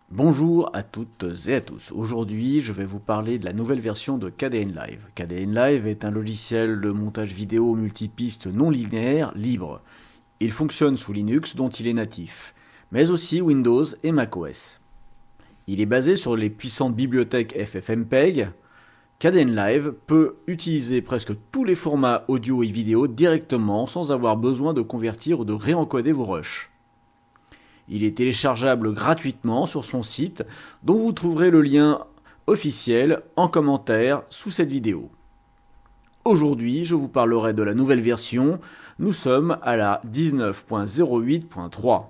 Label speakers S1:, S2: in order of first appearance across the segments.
S1: Bonjour à toutes et à tous. Aujourd'hui, je vais vous parler de la nouvelle version de KDNLive. KDNLive est un logiciel de montage vidéo multipiste non linéaire libre. Il fonctionne sous Linux dont il est natif, mais aussi Windows et macOS. Il est basé sur les puissantes bibliothèques FFmpeg. KDNLive peut utiliser presque tous les formats audio et vidéo directement sans avoir besoin de convertir ou de réencoder vos rushs. Il est téléchargeable gratuitement sur son site, dont vous trouverez le lien officiel en commentaire sous cette vidéo. Aujourd'hui, je vous parlerai de la nouvelle version. Nous sommes à la 19.08.3.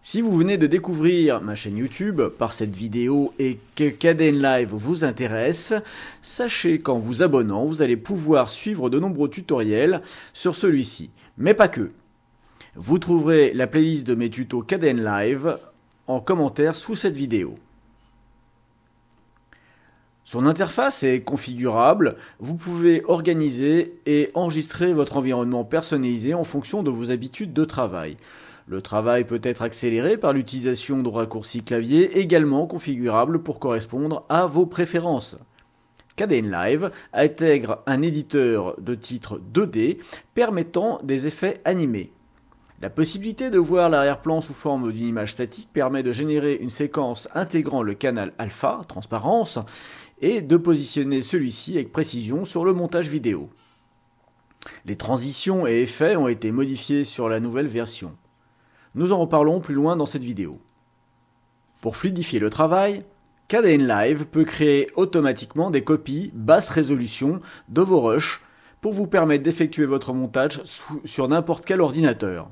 S1: Si vous venez de découvrir ma chaîne YouTube par cette vidéo et que KDNLive vous intéresse, sachez qu'en vous abonnant, vous allez pouvoir suivre de nombreux tutoriels sur celui-ci, mais pas que. Vous trouverez la playlist de mes tutos KDNLive en commentaire sous cette vidéo. Son interface est configurable, vous pouvez organiser et enregistrer votre environnement personnalisé en fonction de vos habitudes de travail. Le travail peut être accéléré par l'utilisation de raccourcis clavier également configurables pour correspondre à vos préférences. KDNLive intègre un éditeur de titre 2D permettant des effets animés. La possibilité de voir l'arrière-plan sous forme d'une image statique permet de générer une séquence intégrant le canal alpha, transparence, et de positionner celui-ci avec précision sur le montage vidéo. Les transitions et effets ont été modifiés sur la nouvelle version. Nous en reparlons plus loin dans cette vidéo. Pour fluidifier le travail, KDNLive peut créer automatiquement des copies basse résolution de vos rushs pour vous permettre d'effectuer votre montage sur n'importe quel ordinateur.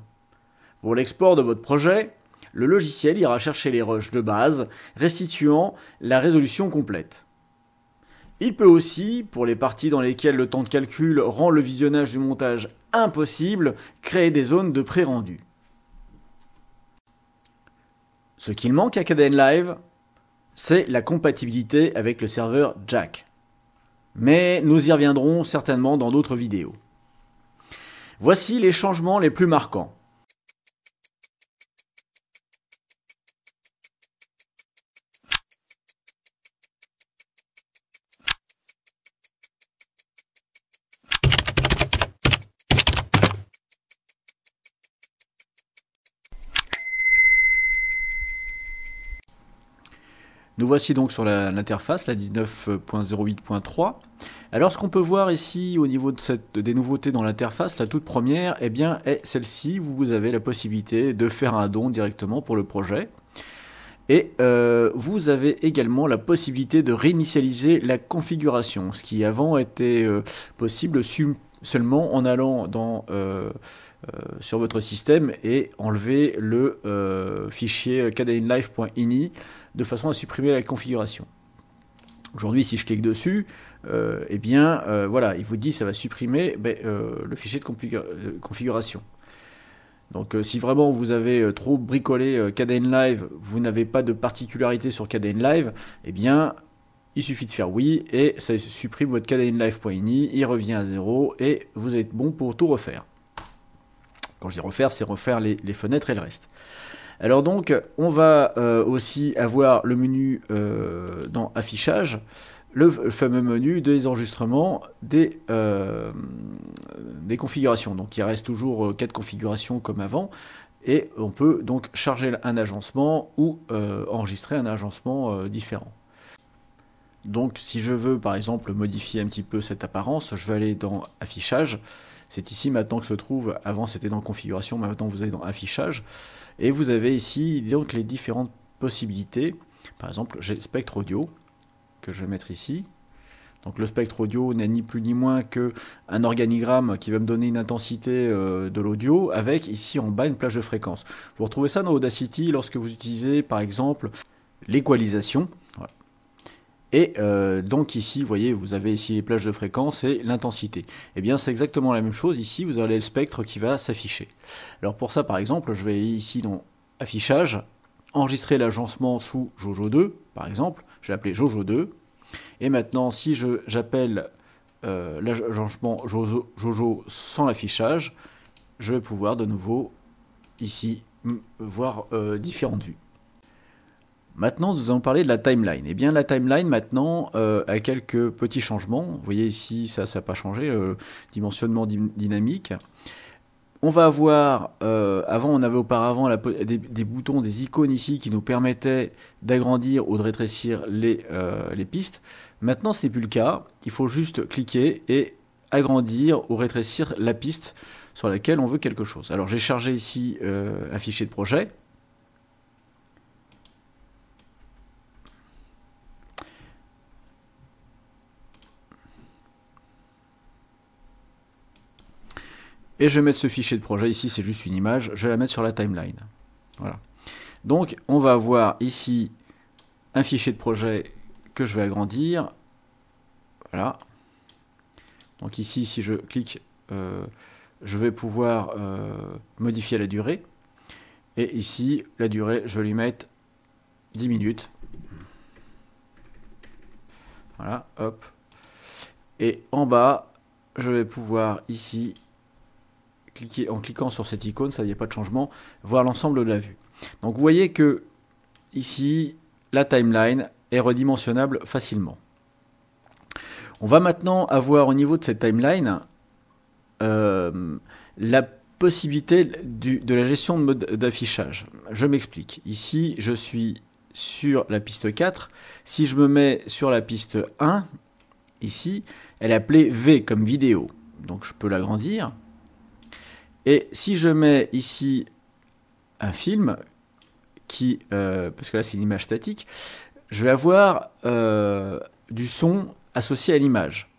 S1: Pour l'export de votre projet, le logiciel ira chercher les rushs de base, restituant la résolution complète. Il peut aussi, pour les parties dans lesquelles le temps de calcul rend le visionnage du montage impossible, créer des zones de pré-rendu. Ce qu'il manque à KDNLive, c'est la compatibilité avec le serveur Jack. Mais nous y reviendrons certainement dans d'autres vidéos. Voici les changements les plus marquants. Nous voici donc sur l'interface, la 19.08.3. Alors ce qu'on peut voir ici au niveau des nouveautés dans l'interface, la toute première, eh bien, est celle-ci. Vous avez la possibilité de faire un don directement pour le projet. Et vous avez également la possibilité de réinitialiser la configuration, ce qui avant était possible seulement en allant sur votre système et enlever le fichier kdnlive.ini de façon à supprimer la configuration. Aujourd'hui, si je clique dessus, eh bien, voilà, il vous dit que ça va supprimer le fichier de configuration. Donc, si vraiment vous avez trop bricolé KDNLive, vous n'avez pas de particularité sur KDNLive, eh bien, il suffit de faire oui et ça supprime votre kdnlive.ini, il revient à 0 et vous êtes bon pour tout refaire. Quand je dis refaire, c'est refaire les fenêtres et le reste. Alors donc, on va aussi avoir le menu dans affichage, le fameux menu des enregistrements des configurations. Donc il reste toujours 4 configurations comme avant, et on peut donc charger un agencement ou enregistrer un agencement différent. Donc si je veux par exemple modifier un petit peu cette apparence, je vais aller dans affichage. C'est ici maintenant que se trouve, avant c'était dans configuration, maintenant vous allez dans affichage. Et vous avez ici donc les différentes possibilités. Par exemple, j'ai spectre audio, que je vais mettre ici. Donc le spectre audio n'est ni plus ni moins qu'un organigramme qui va me donner une intensité de l'audio, avec ici en bas une plage de fréquence. Vous retrouvez ça dans Audacity lorsque vous utilisez par exemple l'équalisation. Voilà. Et donc ici, vous voyez, vous avez ici les plages de fréquence et l'intensité. Eh bien, c'est exactement la même chose. Ici, vous avez le spectre qui va s'afficher. Alors pour ça, par exemple, je vais ici dans Affichage, enregistrer l'agencement sous Jojo 2, par exemple. Je vais appeler Jojo 2. Et maintenant, si j'appelle l'agencement Jojo sans l'affichage, je vais pouvoir de nouveau ici voir différentes vues. Maintenant, nous allons parler de la timeline. Eh bien, la timeline, maintenant, a quelques petits changements. Vous voyez ici, ça n'a pas changé, dimensionnement dynamique. On va avoir, avant, on avait auparavant des boutons, des icônes ici qui nous permettaient d'agrandir ou de rétrécir les pistes. Maintenant, ce n'est plus le cas. Il faut juste cliquer et agrandir ou rétrécir la piste sur laquelle on veut quelque chose. Alors, j'ai chargé ici un fichier de projet. Et je vais mettre ce fichier de projet, ici c'est juste une image, je vais la mettre sur la timeline. Voilà. Donc on va avoir ici un fichier de projet que je vais agrandir. Voilà. Donc ici, si je clique, je vais pouvoir modifier la durée. Et ici, la durée, je vais lui mettre 10 minutes. Voilà, hop. Et en bas, je vais pouvoir ici en cliquant sur cette icône, ça n'y a pas de changement, voir l'ensemble de la vue. Donc vous voyez que ici, la timeline est redimensionnable facilement. On va maintenant avoir au niveau de cette timeline la possibilité de la gestion de mode d'affichage. Je m'explique. Ici, je suis sur la piste 4. Si je me mets sur la piste 1, ici, elle est appelée V comme vidéo. Donc je peux l'agrandir. Et si je mets ici un film, parce que là c'est une image statique, je vais avoir du son associé à l'image.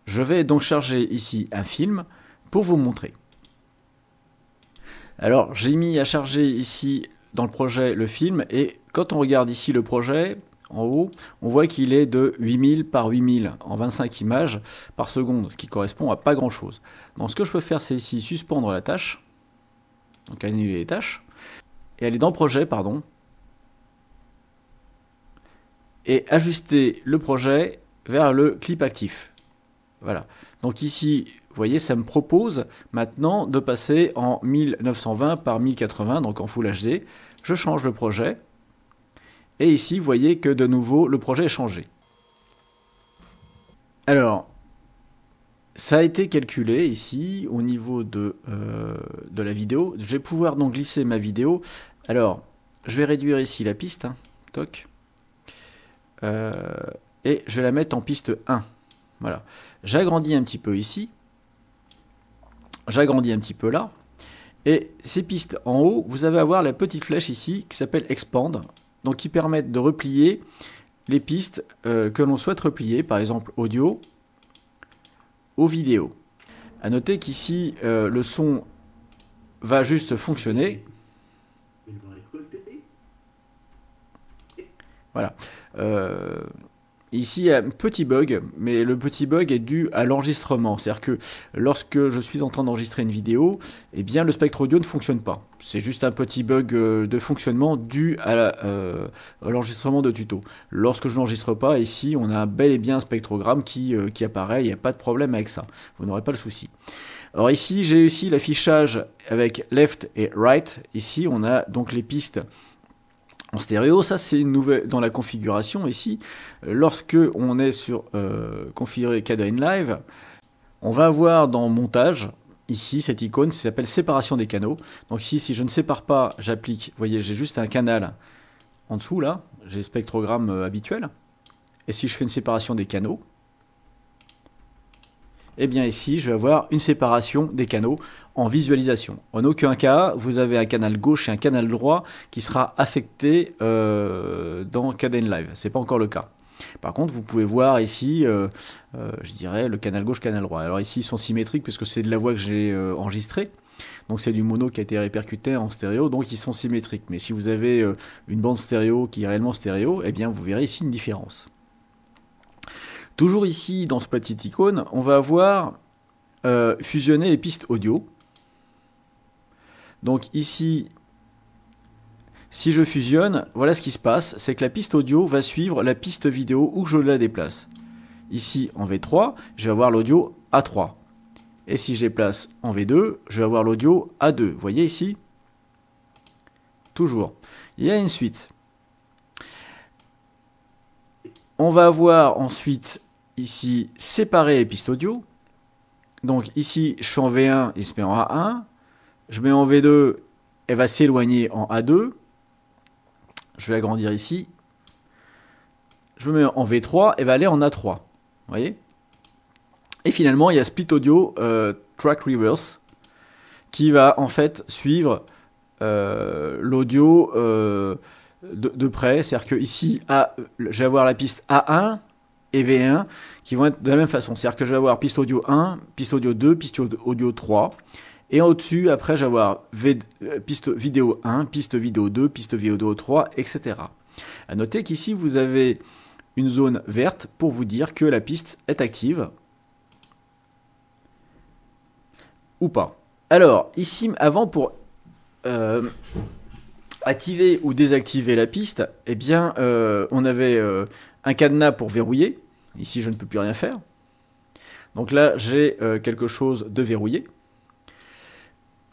S1: Je vais donc charger ici un film pour vous montrer. Alors j'ai mis à charger ici dans le projet le film, et quand on regarde ici le projet, en haut, on voit qu'il est de 8000 par 8000 en 25 images par seconde, ce qui correspond à pas grand chose. Donc ce que je peux faire, c'est ici suspendre la tâche, donc annuler les tâches, et aller dans projet, pardon, et ajuster le projet vers le clip actif. Voilà. Donc ici, vous voyez, ça me propose maintenant de passer en 1920 par 1080, donc en Full HD. Je change le projet. Et ici, vous voyez que de nouveau, le projet est changé. Alors, ça a été calculé ici au niveau de la vidéo. Je vais pouvoir donc glisser ma vidéo. Alors, je vais réduire ici la piste. Hein, toc. Et je vais la mettre en piste 1. Voilà. J'agrandis un petit peu ici. J'agrandis un petit peu là. Et ces pistes en haut, vous allez avoir la petite flèche ici qui s'appelle Expand. Donc qui permettent de replier les pistes que l'on souhaite replier, par exemple audio ou vidéo. À noter qu'ici le son va juste fonctionner. Voilà. Ici, il y a un petit bug, mais le petit bug est dû à l'enregistrement. C'est-à-dire que lorsque je suis en train d'enregistrer une vidéo, eh bien, le spectre audio ne fonctionne pas. C'est juste un petit bug de fonctionnement dû à l'enregistrement de tuto. Lorsque je n'enregistre pas, ici, on a bel et bien un spectrogramme qui apparaît. Il n'y a pas de problème avec ça. Vous n'aurez pas le souci. Alors ici, j'ai aussi l'affichage avec left et right. Ici, on a donc les pistes en stéréo. Ça c'est une nouvelle dans la configuration ici. Lorsque on est sur configurer Kdenlive, on va avoir dans montage ici cette icône qui s'appelle séparation des canaux. Donc ici, si je ne sépare pas, j'applique, vous voyez, j'ai juste un canal en dessous là, j'ai le spectrogramme habituel. Et si je fais une séparation des canaux, et bien ici, je vais avoir une séparation des canaux en visualisation. En aucun cas, vous avez un canal gauche et un canal droit qui sera affecté dans Kdenlive. Ce n'est pas encore le cas. Par contre, vous pouvez voir ici, je dirais, le canal gauche, canal droit. Alors ici, ils sont symétriques parce que c'est de la voix que j'ai enregistrée. Donc c'est du mono qui a été répercuté en stéréo, donc ils sont symétriques. Mais si vous avez une bande stéréo qui est réellement stéréo, eh bien vous verrez ici une différence. Toujours ici, dans ce petit icône, on va avoir fusionner les pistes audio. Donc ici, si je fusionne, voilà ce qui se passe, c'est que la piste audio va suivre la piste vidéo où je la déplace. Ici, en V3, je vais avoir l'audio A3. Et si je déplace en V2, je vais avoir l'audio A2. Vous voyez ici? toujours. Il y a une suite. On va avoir ensuite ici séparer les pistes audio. Donc ici, je suis en V1, il se met en A1. Je mets en V2, elle va s'éloigner en A2. Je vais agrandir ici. Je me mets en V3, elle va aller en A3. Vous voyez? Et finalement, il y a Split Audio Track Reverse qui va en fait suivre l'audio de près. C'est-à-dire que ici, je vais avoir la piste A1 et V1 qui vont être de la même façon. C'est-à-dire que je vais avoir piste audio 1, piste audio 2, piste audio 3. Et au-dessus, après, je vais avoir piste vidéo 1, piste vidéo 2, piste vidéo 3, etc. À noter qu'ici, vous avez une zone verte pour vous dire que la piste est active ou pas. Alors, ici, avant, pour activer ou désactiver la piste, eh bien, on avait un cadenas pour verrouiller. Ici, je ne peux plus rien faire. Donc là, j'ai quelque chose de verrouillé.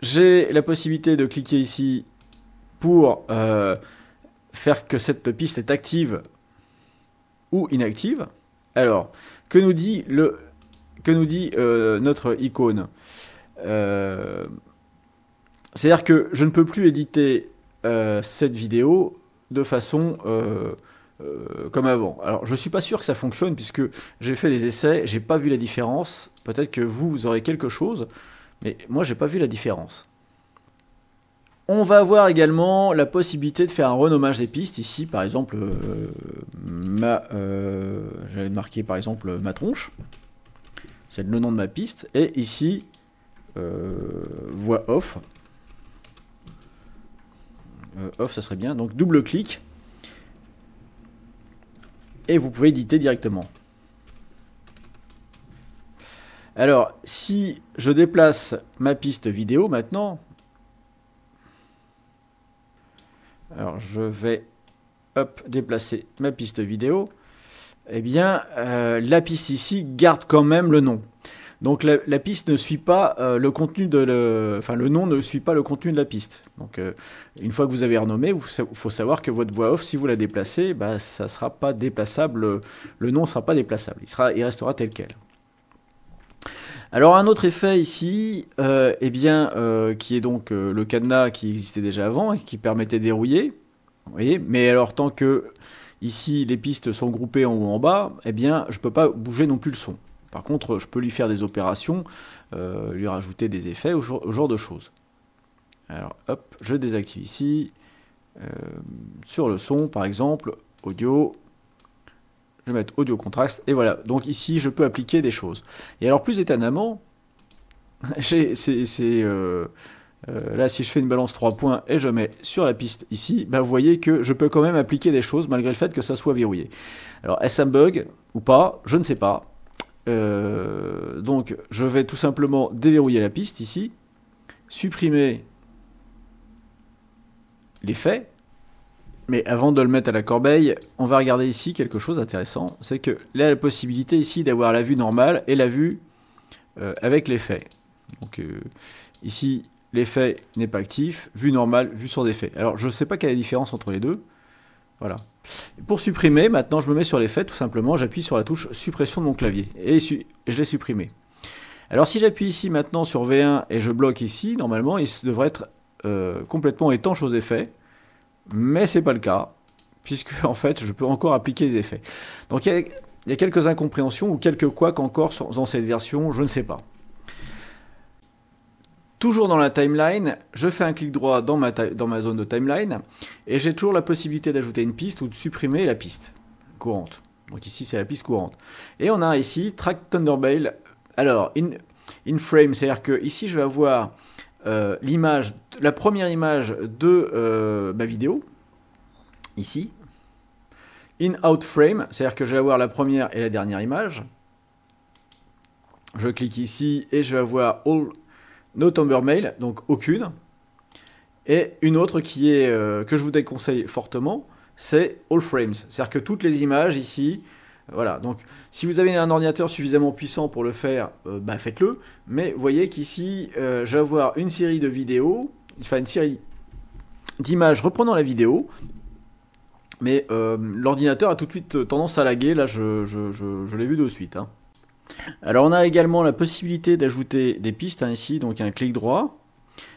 S1: J'ai la possibilité de cliquer ici pour faire que cette piste est active ou inactive. Alors, que nous dit notre icône? C'est-à-dire que je ne peux plus éditer cette vidéo de façon comme avant. Alors, je ne suis pas sûr que ça fonctionne puisque j'ai fait les essais, j'ai pas vu la différence. Peut-être que vous aurez quelque chose, mais moi, j'ai pas vu la différence. On va avoir également la possibilité de faire un renommage des pistes. Ici, par exemple, j'avais marqué par exemple ma tronche. C'est le nom de ma piste. Et ici, voix off. Off, ça serait bien. Donc, double clic. Et vous pouvez éditer directement. Alors, si je déplace ma piste vidéo maintenant, alors je vais déplacer ma piste vidéo, eh bien la piste ici garde quand même le nom. Donc la piste ne suit pas le contenu le nom ne suit pas le contenu de la piste. Donc une fois que vous avez renommé, il faut savoir que votre voix off, si vous la déplacez, bah, ça sera pas déplaçable, le nom ne sera pas déplaçable, il restera tel quel. Alors un autre effet ici, qui est donc le cadenas qui existait déjà avant et qui permettait de verrouiller. Vous voyez, mais alors tant que ici les pistes sont groupées en haut en bas, eh bien je peux pas bouger non plus le son. Par contre, je peux lui faire des opérations, lui rajouter des effets, au genre de choses. Alors hop, je désactive ici sur le son par exemple, audio. Je vais mettre audio contrast, et voilà. Donc ici, je peux appliquer des choses. Et alors, plus étonnamment, là, si je fais une balance 3 points et je mets sur la piste ici, bah, vous voyez que je peux quand même appliquer des choses malgré le fait que ça soit verrouillé. Alors, est-ce un bug ou pas? Je ne sais pas. Donc, je vais tout simplement déverrouiller la piste ici, supprimer l'effet. Mais avant de le mettre à la corbeille, on va regarder ici quelque chose d'intéressant. C'est que là, la possibilité ici d'avoir la vue normale et la vue avec l'effet. Donc ici, l'effet n'est pas actif, vue normale, vue sans effet. Alors je ne sais pas quelle est la différence entre les deux. Voilà. Pour supprimer, maintenant je me mets sur l'effet, tout simplement, j'appuie sur la touche suppression de mon clavier. Et je l'ai supprimé. Alors si j'appuie ici maintenant sur V1 et je bloque ici, normalement il devrait être complètement étanche aux effets. Mais c'est pas le cas, puisque en fait je peux encore appliquer des effets. Donc il y a quelques incompréhensions ou quelques couacs encore dans cette version, je ne sais pas. Toujours dans la timeline, je fais un clic droit dans ma zone de timeline, et j'ai toujours la possibilité d'ajouter une piste ou de supprimer la piste courante. Donc ici c'est la piste courante. Et on a ici Track Thunderbale. Alors, in frame, c'est-à-dire que ici je vais avoir l'image, la première image de ma vidéo, ici. In out frame, c'est-à-dire que je vais avoir la première et la dernière image. Je clique ici et je vais avoir all no Thunderbale, donc aucune. Et une autre qui est que je vous déconseille fortement, c'est all frames, c'est-à-dire que toutes les images ici. Voilà, donc si vous avez un ordinateur suffisamment puissant pour le faire, bah, faites-le. Mais vous voyez qu'ici, je vais avoir une série de vidéos, enfin une série d'image reprenant la vidéo. Mais l'ordinateur a tout de suite tendance à laguer, là je l'ai vu de suite. Hein. Alors on a également la possibilité d'ajouter des pistes, hein, ici, donc un clic droit,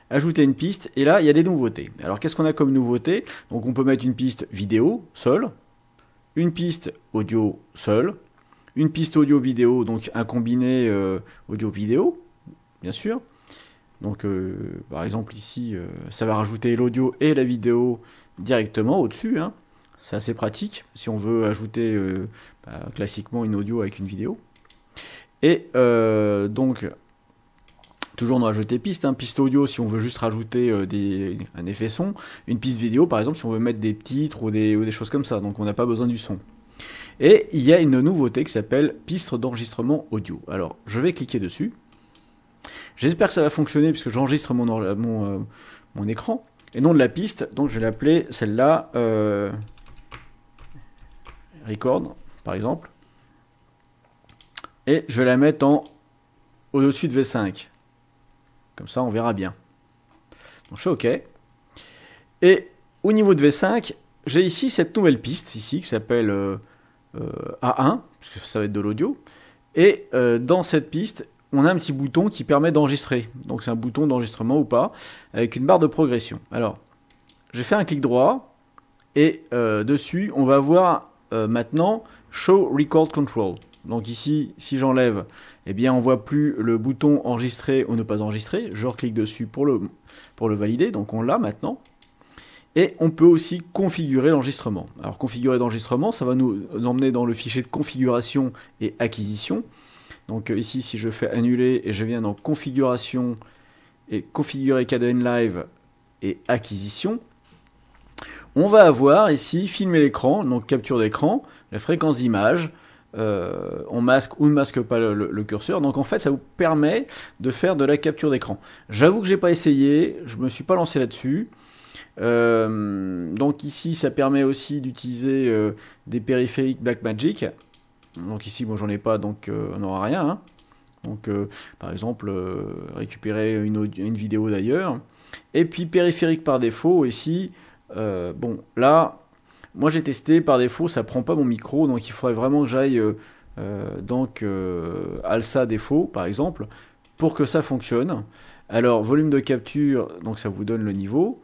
S1: ajouter une piste, et là il y a des nouveautés. Alors qu'est-ce qu'on a comme nouveauté? Donc on peut mettre une piste vidéo seule, une piste audio seule, une piste audio-vidéo, donc un combiné audio-vidéo, bien sûr. Donc par exemple ici, ça va rajouter l'audio et la vidéo directement au-dessus, hein. C'est assez pratique si on veut ajouter classiquement une audio avec une vidéo. Et donc, toujours dans ajouter piste, hein, piste audio si on veut juste rajouter un effet son, une piste vidéo par exemple si on veut mettre des titres ou des choses comme ça, donc on n'a pas besoin du son. Et il y a une nouveauté qui s'appelle piste d'enregistrement audio. Alors, je vais cliquer dessus. J'espère que ça va fonctionner puisque j'enregistre mon écran. Et nom de la piste, donc je vais l'appeler celle-là Record, par exemple. Et je vais la mettre au-dessus de V5. Comme ça, on verra bien. Donc je fais OK. Et au niveau de V5, j'ai ici cette nouvelle piste ici qui s'appelle A1, parce que ça va être de l'audio. Et dans cette piste, on a un petit bouton qui permet d'enregistrer. Donc c'est un bouton d'enregistrement ou pas, avec une barre de progression. Alors, j'ai fait un clic droit, et dessus, on va voir maintenant Show Record Control. Donc ici, si j'enlève, eh bien on voit plus le bouton enregistrer ou ne pas enregistrer. Je reclique dessus pour le valider, donc on l'a maintenant. Et on peut aussi configurer l'enregistrement. Alors configurer l'enregistrement, ça va nous emmener dans le fichier de configuration et acquisition. Donc ici, si je fais annuler et je viens dans configuration et configurer KDN Live et acquisition, on va avoir ici filmer l'écran, donc capture d'écran, la fréquence d'image. On masque ou ne masque pas le curseur, donc en fait ça vous permet de faire de la capture d'écran. J'avoue que j'ai pas essayé, je me suis pas lancé là-dessus. Donc ici ça permet aussi d'utiliser des périphériques Blackmagic. Donc ici moi j'en ai pas, donc on n'aura rien, hein. Donc par exemple récupérer une vidéo d'ailleurs. Et puis périphérique par défaut ici, bon là moi j'ai testé, par défaut ça prend pas mon micro, donc il faudrait vraiment que j'aille ALSA défaut par exemple pour que ça fonctionne. Alors volume de capture, donc ça vous donne le niveau,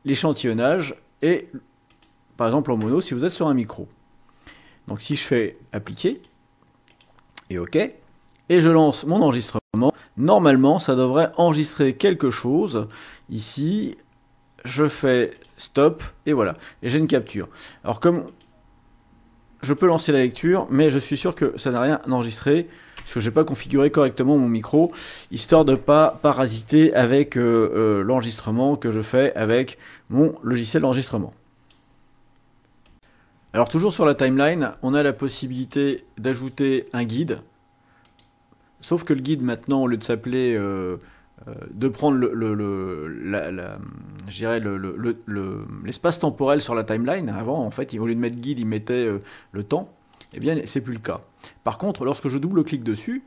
S1: l'échantillonnage et par exemple en mono si vous êtes sur un micro. Donc si je fais appliquer et OK et je lance mon enregistrement, normalement ça devrait enregistrer quelque chose ici. Je fais stop et voilà, et j'ai une capture. Alors comme je peux lancer la lecture, mais je suis sûr que ça n'a rien enregistré parce que j'ai pas configuré correctement mon micro, histoire de pas parasiter avec l'enregistrement que je fais avec mon logiciel d'enregistrement. Alors toujours sur la timeline, on a la possibilité d'ajouter un guide, sauf que le guide maintenant, au lieu de s'appeler de prendre l'espace temporel sur la timeline. Avant, en fait, au lieu de mettre guide, il mettait le temps. Eh bien, c'est plus le cas. Par contre, lorsque je double-clique dessus,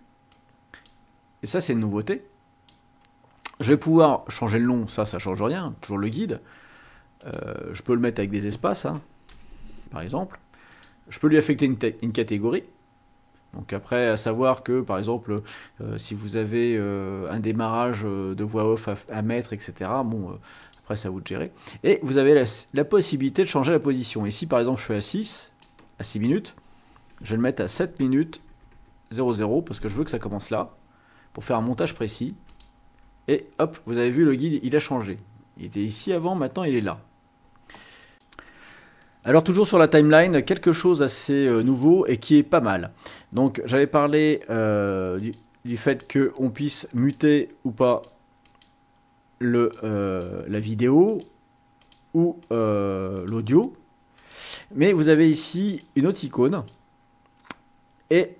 S1: et ça, c'est une nouveauté, je vais pouvoir changer le nom. Ça change rien. Toujours le guide. Je peux le mettre avec des espaces, hein, par exemple. Je peux lui affecter une catégorie. Donc après, à savoir que, par exemple, si vous avez un démarrage de voix off à mettre, etc., bon, après, c'est à vous de gérer. Et vous avez la possibilité de changer la position. Ici, par exemple, je suis à 6 minutes. Je vais le mettre à 7 minutes 00, parce que je veux que ça commence là, pour faire un montage précis. Et hop, vous avez vu, le guide, il a changé. Il était ici avant, maintenant il est là. Alors toujours sur la timeline, quelque chose assez nouveau et qui est pas mal. Donc j'avais parlé du fait qu'on puisse muter ou pas la vidéo ou l'audio. Mais vous avez ici une autre icône et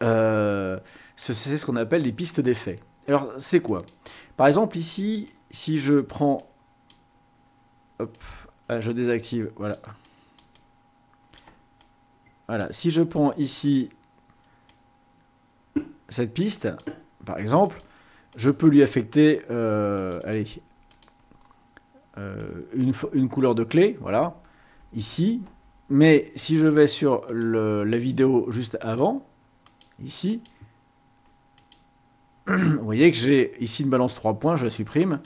S1: c'est ce qu'on appelle les pistes d'effets. Alors c'est quoi? Par exemple ici, si je prends... Hop, je désactive, voilà. Voilà, si je prends ici cette piste, par exemple, je peux lui affecter, allez, une couleur de clé, voilà, ici. Mais si je vais sur la vidéo juste avant, ici, vous voyez que j'ai ici une balance 3 points, je la supprime.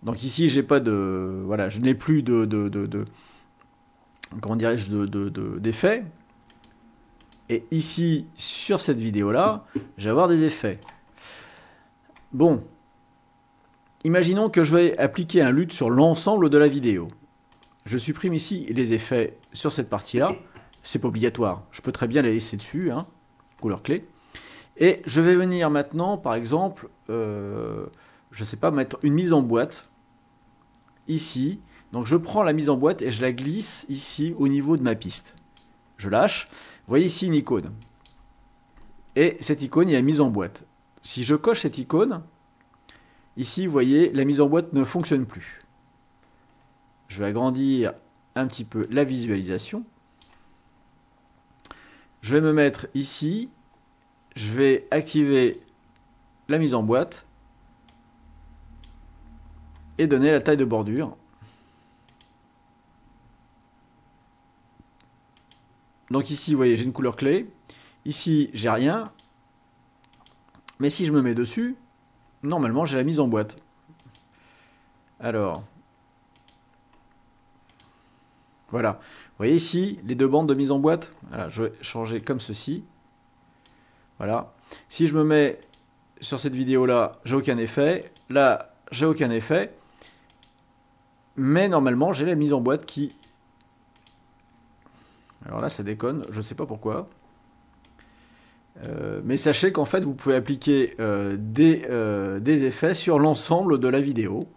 S1: Donc ici, j'ai pas de, voilà, je n'ai plus comment dirais-je, d'effets. Et ici, sur cette vidéo-là, je vais avoir des effets. Bon, imaginons que je vais appliquer un LUT sur l'ensemble de la vidéo. Je supprime ici les effets sur cette partie-là. C'est pas obligatoire. Je peux très bien les laisser dessus, hein, couleur clé. Et je vais venir maintenant, par exemple, je sais pas, mettre une mise en boîte ici. Donc je prends la mise en boîte et je la glisse ici au niveau de ma piste. Je lâche. Vous voyez ici une icône. Et cette icône, il y a mise en boîte. Si je coche cette icône, ici, vous voyez, la mise en boîte ne fonctionne plus. Je vais agrandir un petit peu la visualisation. Je vais me mettre ici. Je vais activer la mise en boîte et donner la taille de bordure. Donc ici, vous voyez, j'ai une couleur clé. Ici, j'ai rien. Mais si je me mets dessus, normalement, j'ai la mise en boîte. Alors, voilà. Vous voyez ici, les deux bandes de mise en boîte. Voilà, je vais changer comme ceci. Voilà. Si je me mets sur cette vidéo-là, j'ai aucun effet. Là, j'ai aucun effet. Mais normalement, j'ai la mise en boîte qui... Alors là, ça déconne, je ne sais pas pourquoi. Mais sachez qu'en fait, vous pouvez appliquer des effets sur l'ensemble de la vidéo.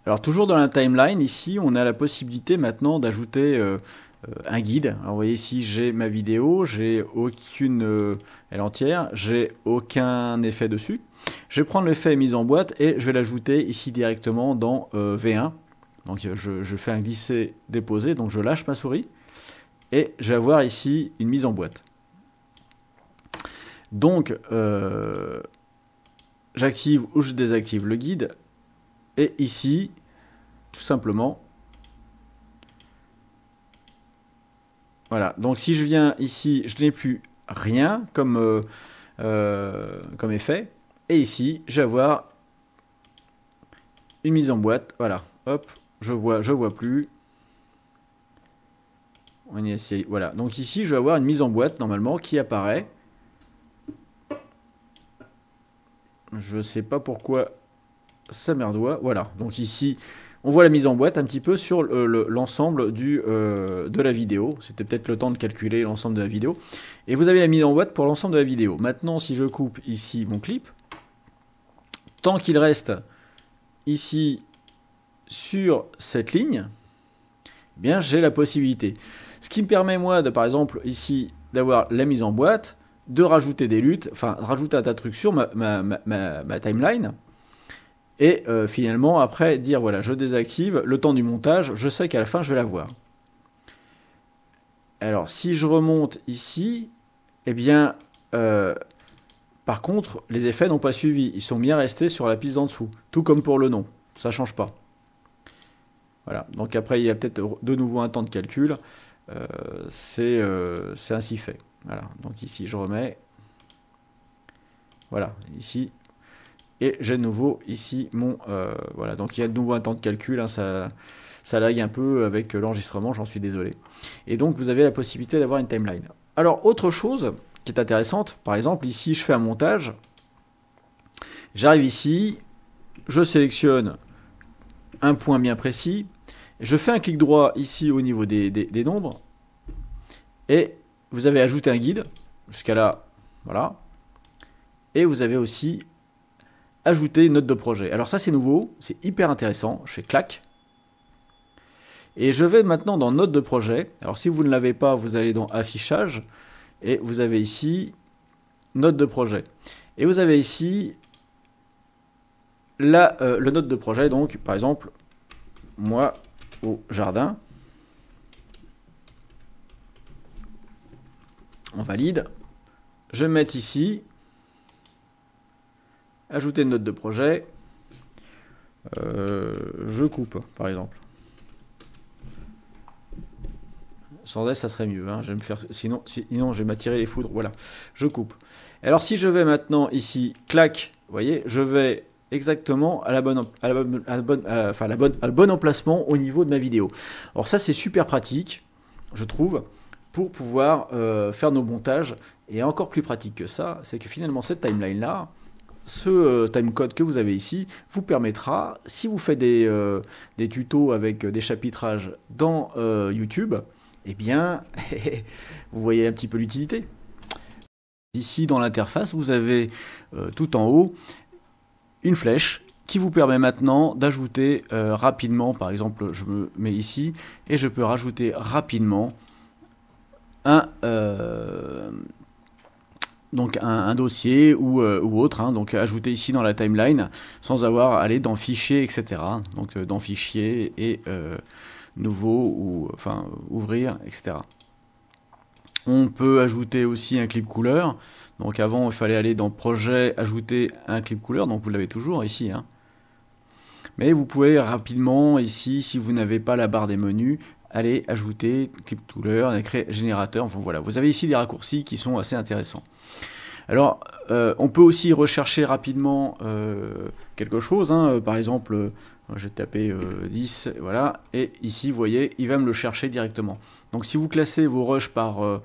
S1: Alors toujours dans la timeline, ici, on a la possibilité maintenant d'ajouter un guide. Alors vous voyez ici, j'ai ma vidéo, j'ai aucune... elle entière, j'ai aucun effet dessus. Je vais prendre l'effet mise en boîte et je vais l'ajouter ici directement dans V1. Donc je fais un glisser-déposer, donc je lâche ma souris. Et je vais avoir ici une mise en boîte. Donc, j'active ou je désactive le guide. Et ici, tout simplement, voilà. Donc, si je viens ici, je n'ai plus rien comme effet. Et ici, je vais avoir une mise en boîte. Voilà. Hop, je vois plus. On y essaye. Voilà. Donc ici, je vais avoir une mise en boîte normalement qui apparaît. Je ne sais pas pourquoi ça merdoit. Voilà. Donc ici, on voit la mise en boîte un petit peu sur l'ensemble de la vidéo. C'était peut-être le temps de calculer l'ensemble de la vidéo. Et vous avez la mise en boîte pour l'ensemble de la vidéo. Maintenant, si je coupe ici mon clip, tant qu'il reste ici sur cette ligne, eh bien j'ai la possibilité. Ce qui me permet moi de, par exemple, ici, d'avoir la mise en boîte, de rajouter des LUT, enfin, de rajouter un tas de trucs sur ma timeline, et finalement, après, dire, voilà, je désactive, le temps du montage, je sais qu'à la fin, je vais la voir. Alors, si je remonte ici, eh bien, par contre, les effets n'ont pas suivi, ils sont bien restés sur la piste d'en dessous, tout comme pour le nom, ça ne change pas. Voilà, donc après, il y a peut-être de nouveau un temps de calcul. C'est ainsi fait. Voilà, donc ici je remets. Voilà, ici. Et j'ai de nouveau ici mon... voilà, donc il y a de nouveau un temps de calcul. Hein, ça lag un peu avec l'enregistrement, j'en suis désolé. Et donc vous avez la possibilité d'avoir une timeline. Alors, autre chose qui est intéressante, par exemple, ici je fais un montage. J'arrive ici, je sélectionne un point bien précis. Je fais un clic droit ici au niveau des nombres. Et vous avez ajouté un guide. Jusqu'à là, voilà. Et vous avez aussi ajouté une note de projet. Alors ça, c'est nouveau. C'est hyper intéressant. Je fais clac. Et je vais maintenant dans note de projet. Alors si vous ne l'avez pas, vous allez dans affichage. Et vous avez ici note de projet. Et vous avez ici le note de projet. Donc, par exemple, moi... au jardin. On valide. Je vais mettre ici. Ajouter une note de projet. je coupe, par exemple. Sans S, ça serait mieux. Hein. Je vais me faire, sinon, je vais m'attirer les foudres. Voilà, je coupe. Alors, si je vais maintenant ici, clac, vous voyez, je vais exactement à le bon emplacement au niveau de ma vidéo. Alors ça, c'est super pratique, je trouve, pour pouvoir faire nos montages. Et encore plus pratique que ça, c'est que finalement, cette timeline-là, ce timecode que vous avez ici vous permettra, si vous faites des tutos avec des chapitrages dans YouTube, eh bien, vous voyez un petit peu l'utilité. Ici, dans l'interface, vous avez tout en haut une flèche qui vous permet maintenant d'ajouter rapidement, par exemple, je me mets ici, et je peux rajouter rapidement donc un dossier ou autre, hein, donc ajouter ici dans la timeline sans avoir à aller dans fichier, etc. Donc dans fichier et nouveau ou enfin ouvrir, etc. On peut ajouter aussi un clip couleur. Donc avant il fallait aller dans projet, ajouter un clip couleur, donc vous l'avez toujours ici, hein. Mais vous pouvez rapidement ici, si vous n'avez pas la barre des menus, aller ajouter clip couleur, créer générateur. Enfin voilà, vous avez ici des raccourcis qui sont assez intéressants. Alors, on peut aussi rechercher rapidement quelque chose, hein. Par exemple, je vais taper 10, voilà, et ici, vous voyez, il va me le chercher directement. Donc, si vous classez vos rushs par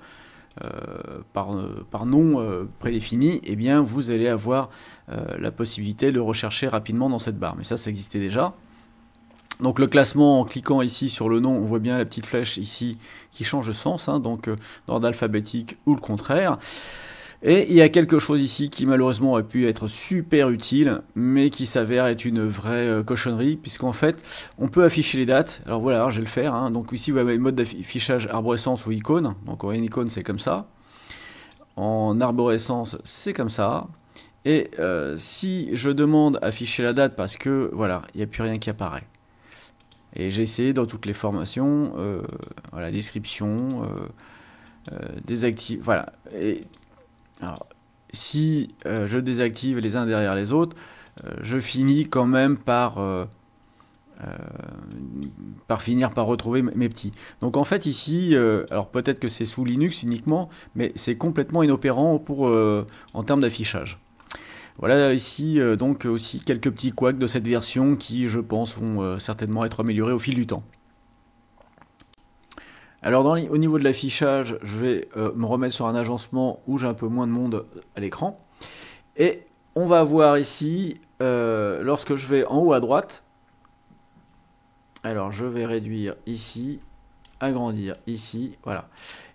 S1: nom prédéfini, eh bien, vous allez avoir la possibilité de le rechercher rapidement dans cette barre. Mais ça existait déjà. Donc le classement, en cliquant ici sur le nom, on voit bien la petite flèche ici qui change de sens, hein, donc d'ordre alphabétique ou le contraire. Et il y a quelque chose ici qui malheureusement aurait pu être super utile, mais qui s'avère être une vraie cochonnerie, puisqu'en fait, on peut afficher les dates. Alors voilà, alors je vais le faire, hein. Donc ici vous avez le mode d'affichage arborescence ou icône. Donc en icône c'est comme ça. En arborescence c'est comme ça. Et si je demande afficher la date parce que voilà, il n'y a plus rien qui apparaît. Et j'ai essayé dans toutes les formations, voilà, description, désactive, voilà. Et alors, si je désactive les uns derrière les autres, je finis quand même par finir par retrouver mes petits. Donc en fait ici, alors peut-être que c'est sous Linux uniquement, mais c'est complètement inopérant pour en termes d'affichage. Voilà ici donc aussi quelques petits couacs de cette version qui, je pense, vont certainement être améliorés au fil du temps. Alors au niveau de l'affichage, je vais me remettre sur un agencement où j'ai un peu moins de monde à l'écran. Et on va voir ici, lorsque je vais en haut à droite, alors je vais réduire ici, agrandir ici, voilà.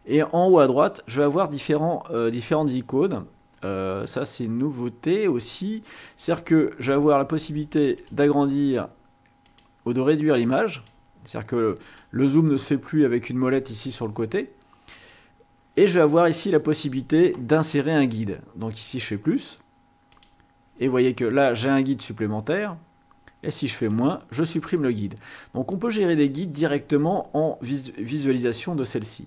S1: Et en haut à droite, je vais avoir différentes icônes. Ça c'est une nouveauté aussi, c'est-à-dire que je vais avoir la possibilité d'agrandir ou de réduire l'image, c'est-à-dire que le zoom ne se fait plus avec une molette ici sur le côté, et je vais avoir ici la possibilité d'insérer un guide. Donc ici je fais plus, et vous voyez que là j'ai un guide supplémentaire, et si je fais moins, je supprime le guide. Donc on peut gérer des guides directement en visualisation de celle-ci.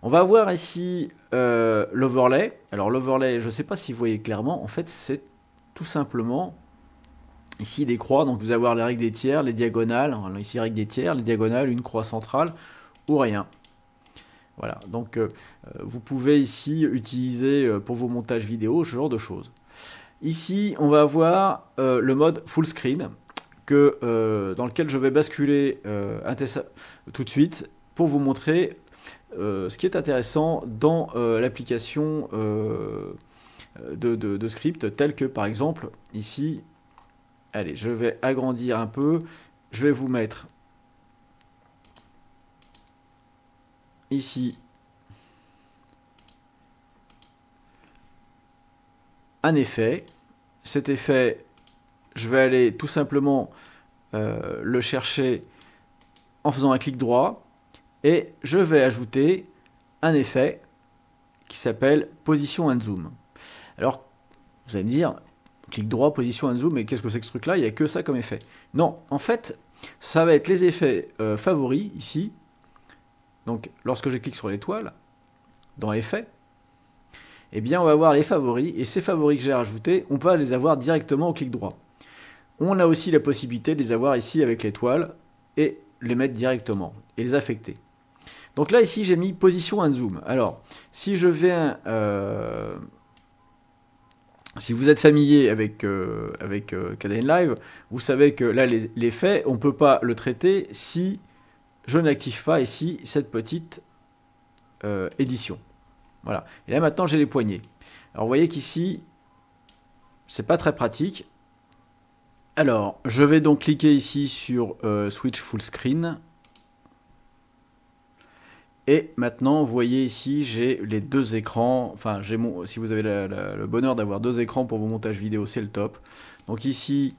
S1: On va voir ici l'overlay. Alors l'overlay, je ne sais pas si vous voyez clairement, en fait c'est tout simplement ici des croix. Donc vous allez avoir les règles des tiers, les diagonales. Alors ici règles des tiers, les diagonales, une croix centrale ou rien. Voilà, donc vous pouvez ici utiliser pour vos montages vidéo ce genre de choses. Ici on va avoir le mode full screen dans lequel je vais basculer tout de suite pour vous montrer ce qui est intéressant dans l'application de script, tel que par exemple ici, allez, je vais agrandir un peu, je vais vous mettre ici un effet. Cet effet, je vais aller tout simplement le chercher en faisant un clic droit. Et je vais ajouter un effet qui s'appelle Position and Zoom. Alors, vous allez me dire, clic droit, Position and Zoom, mais qu'est-ce que c'est que ce truc-là? Il n'y a que ça comme effet. Non, en fait, ça va être les effets favoris, ici. Donc, lorsque je clique sur l'étoile, dans Effets, eh bien, on va voir les favoris. Et ces favoris que j'ai rajoutés, on peut les avoir directement au clic droit. On a aussi la possibilité de les avoir ici avec l'étoile et les mettre directement et les affecter. Donc là, ici, j'ai mis position and zoom. Alors, si je viens... si vous êtes familier avec Kdenlive, Live, vous savez que là, l'effet, on ne peut pas le traiter si je n'active pas ici cette petite édition. Voilà. Et là, maintenant, j'ai les poignées. Alors, vous voyez qu'ici, c'est pas très pratique. Alors, je vais donc cliquer ici sur Switch Full Screen. Et maintenant, vous voyez ici, j'ai les deux écrans. Enfin, si vous avez le bonheur d'avoir deux écrans pour vos montages vidéo, c'est le top. Donc ici,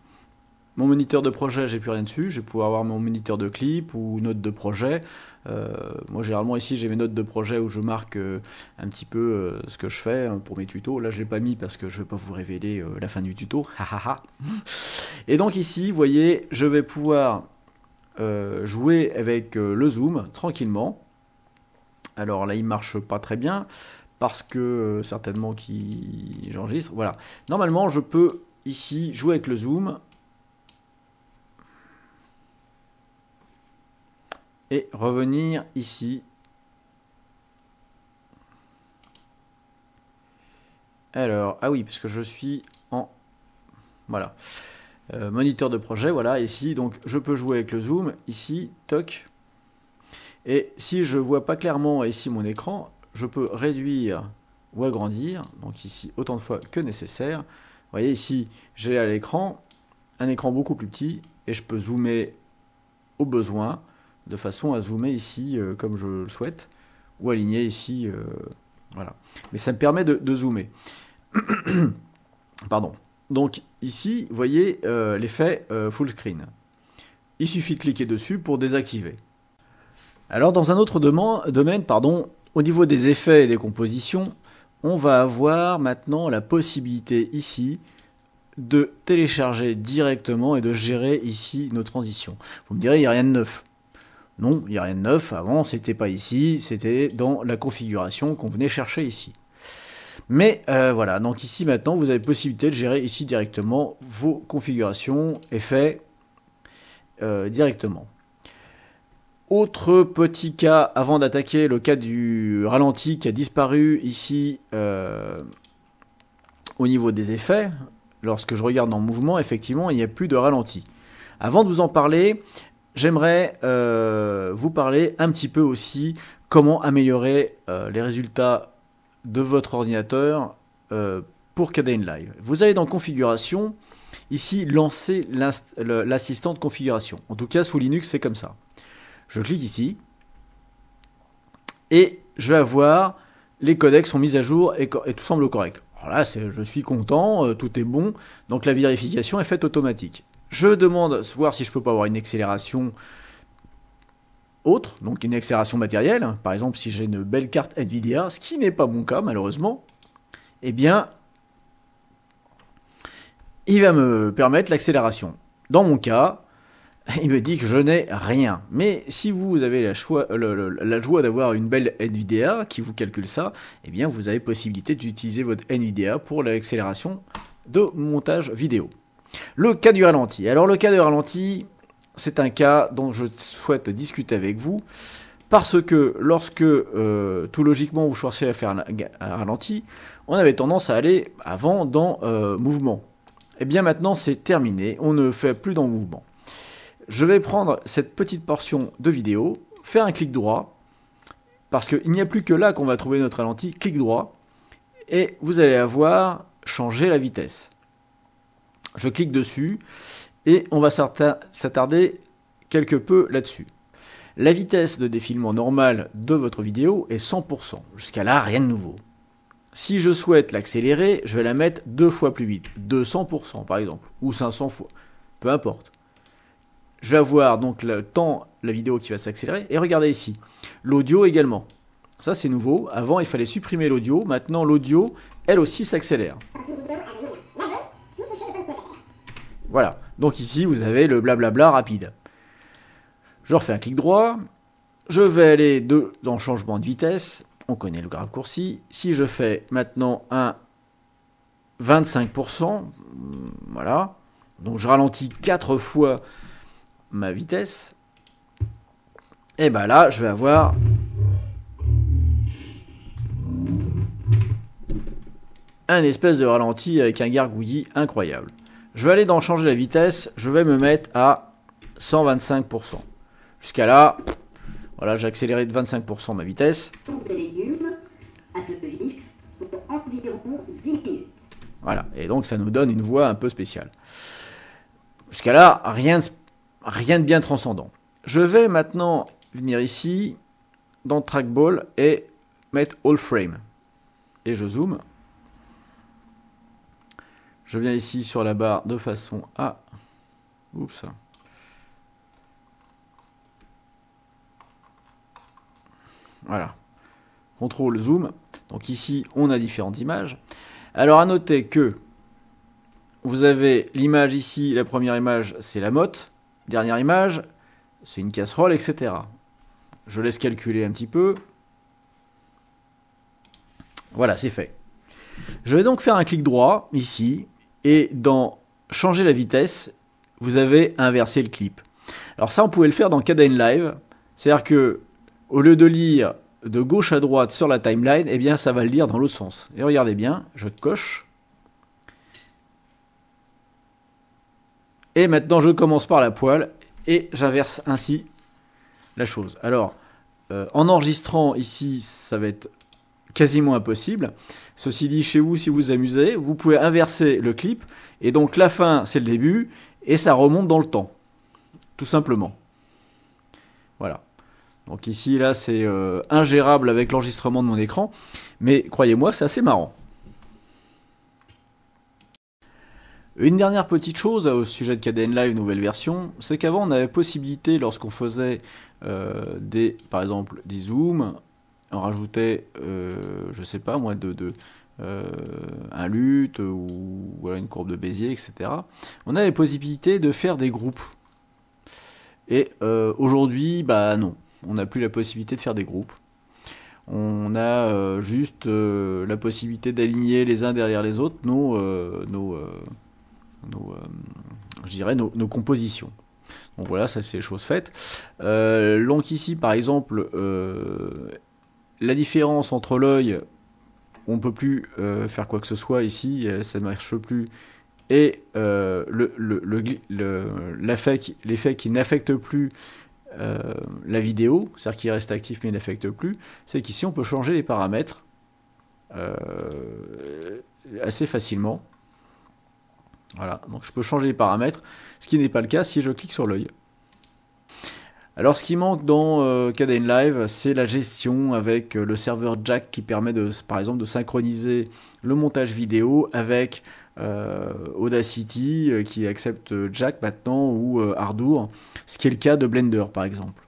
S1: mon moniteur de projet, j'ai plus rien dessus. Je vais pouvoir avoir mon moniteur de clip ou notes de projet. Moi, généralement, ici, j'ai mes notes de projet où je marque un petit peu ce que je fais pour mes tutos. Là, je l'ai pas mis parce que je vais pas vous révéler la fin du tuto. Et donc ici, vous voyez, je vais pouvoir jouer avec le zoom tranquillement. Alors là, il marche pas très bien parce que certainement qu'il j'enregistre. Voilà. Normalement, je peux ici jouer avec le zoom et revenir ici. Alors, ah oui, parce que je suis en voilà moniteur de projet. Voilà, ici, donc je peux jouer avec le zoom ici, toc. Et si je vois pas clairement ici mon écran, je peux réduire ou agrandir, donc ici autant de fois que nécessaire. Vous voyez ici, j'ai à l'écran un écran beaucoup plus petit et je peux zoomer au besoin de façon à zoomer ici comme je le souhaite ou aligner ici, voilà. Mais ça me permet de zoomer. Pardon. Donc ici, vous voyez l'effet full screen. Il suffit de cliquer dessus pour désactiver. Alors dans un autre domaine, au niveau des effets et des compositions, on va avoir maintenant la possibilité ici de télécharger directement et de gérer ici nos transitions. Vous me direz, il n'y a rien de neuf. Non, il n'y a rien de neuf. Avant, c'était pas ici, c'était dans la configuration qu'on venait chercher ici. Mais voilà, donc ici maintenant, vous avez possibilité de gérer ici directement vos configurations, effets, directement. Autre petit cas, avant d'attaquer le cas du ralenti qui a disparu ici au niveau des effets. Lorsque je regarde en mouvement, effectivement, il n'y a plus de ralenti. Avant de vous en parler, j'aimerais vous parler un petit peu aussi comment améliorer les résultats de votre ordinateur pour Kdenlive. Vous avez dans configuration, ici, lancer l'assistant de configuration. En tout cas, sous Linux, c'est comme ça. Je clique ici et je vais avoir les codecs sont mis à jour et tout semble correct. Alors là, je suis content, tout est bon, donc la vérification est faite automatique. Je demande voir si je peux pas avoir une accélération autre, donc une accélération matérielle. Par exemple, si j'ai une belle carte Nvidia, ce qui n'est pas mon cas malheureusement, eh bien, il va me permettre l'accélération. Dans mon cas, il me dit que je n'ai rien. Mais si vous avez la joie d'avoir une belle Nvidia qui vous calcule ça, eh bien vous avez possibilité d'utiliser votre Nvidia pour l'accélération de montage vidéo. Le cas du ralenti. Alors le cas du ralenti, c'est un cas dont je souhaite discuter avec vous. Parce que lorsque tout logiquement vous choisissez à faire un ralenti, on avait tendance à aller avant dans mouvement. Et bien maintenant c'est terminé, on ne fait plus dans mouvement. Je vais prendre cette petite portion de vidéo, faire un clic droit, parce qu'il n'y a plus que là qu'on va trouver notre ralenti, clic droit, et vous allez avoir changé la vitesse. Je clique dessus, et on va s'attarder quelque peu là-dessus. La vitesse de défilement normale de votre vidéo est 100%. Jusqu'à là, rien de nouveau. Si je souhaite l'accélérer, je vais la mettre 2 fois plus vite, 200% par exemple, ou 500 fois, peu importe. Je vais avoir donc le temps, la vidéo qui va s'accélérer. Et regardez ici, l'audio également. Ça c'est nouveau. Avant il fallait supprimer l'audio. Maintenant l'audio, elle aussi s'accélère. Voilà. Donc ici vous avez le blablabla rapide. Je refais un clic droit. Je vais aller dans le changement de vitesse. On connaît le raccourci. Si je fais maintenant un 25%, voilà. Donc je ralentis 4 fois ma vitesse. Et ben là, je vais avoir un espèce de ralenti avec un gargouillis incroyable. Je vais aller dans changer la vitesse, je vais me mettre à 125%. Jusqu'à là, voilà, j'ai accéléré de 25% ma vitesse. Voilà, et donc ça nous donne une voix un peu spéciale. Jusqu'à là, rien de bien transcendant. Je vais maintenant venir ici, dans Trackball, et mettre All Frame. Et je zoome. Je viens ici sur la barre de façon à... Oups. Voilà. Contrôle zoom. Donc ici, on a différentes images. Alors à noter que vous avez l'image ici, la première image, c'est la motte. Dernière image, c'est une casserole, etc. Je laisse calculer un petit peu. Voilà, c'est fait. Je vais donc faire un clic droit ici. Et dans changer la vitesse, vous avez inversé le clip. Alors ça, on pouvait le faire dans Kdenlive. C'est-à-dire que au lieu de lire de gauche à droite sur la timeline, eh bien ça va le lire dans l'autre sens. Et regardez bien, je coche. Et maintenant, je commence par la poêle et j'inverse ainsi la chose. Alors, en enregistrant ici, ça va être quasiment impossible. Ceci dit, chez vous, si vous vous amusez, vous pouvez inverser le clip. Et donc la fin, c'est le début. Et ça remonte dans le temps. Tout simplement. Voilà. Donc ici, là, c'est ingérable avec l'enregistrement de mon écran. Mais croyez-moi, c'est assez marrant. Une dernière petite chose au sujet de Kdenlive nouvelle version, c'est qu'avant, on avait possibilité, lorsqu'on faisait par exemple, des zooms, on rajoutait, je sais pas moi, un lutte ou voilà, une courbe de Bézier, etc. On a la possibilité de faire des groupes. Et aujourd'hui, bah non, on n'a plus la possibilité de faire des groupes. On a juste la possibilité d'aligner les uns derrière les autres je dirais nos compositions. Donc voilà, ça c'est chose faite. Donc ici, par exemple, la différence entre l'œil, on ne peut plus faire quoi que ce soit ici, ça ne marche plus, et l'effet qui n'affecte plus la vidéo, c'est-à-dire qu'il reste actif mais il n'affecte plus, c'est qu'ici on peut changer les paramètres assez facilement. Voilà, donc je peux changer les paramètres, ce qui n'est pas le cas si je clique sur l'œil. Alors ce qui manque dans Kdenlive, c'est la gestion avec le serveur Jack qui permet par exemple de synchroniser le montage vidéo avec Audacity qui accepte Jack maintenant ou Ardour, ce qui est le cas de Blender par exemple.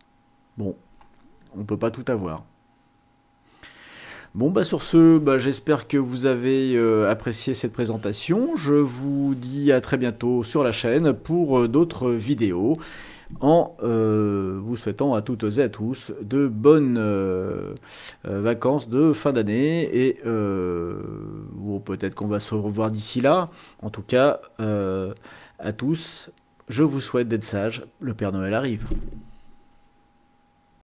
S1: Bon, on peut pas tout avoir. Bon, bah sur ce, j'espère que vous avez apprécié cette présentation. Je vous dis à très bientôt sur la chaîne pour d'autres vidéos, en vous souhaitant à toutes et à tous de bonnes vacances de fin d'année, et ou peut-être qu'on va se revoir d'ici là. En tout cas, à tous, je vous souhaite d'être sages, le Père Noël arrive.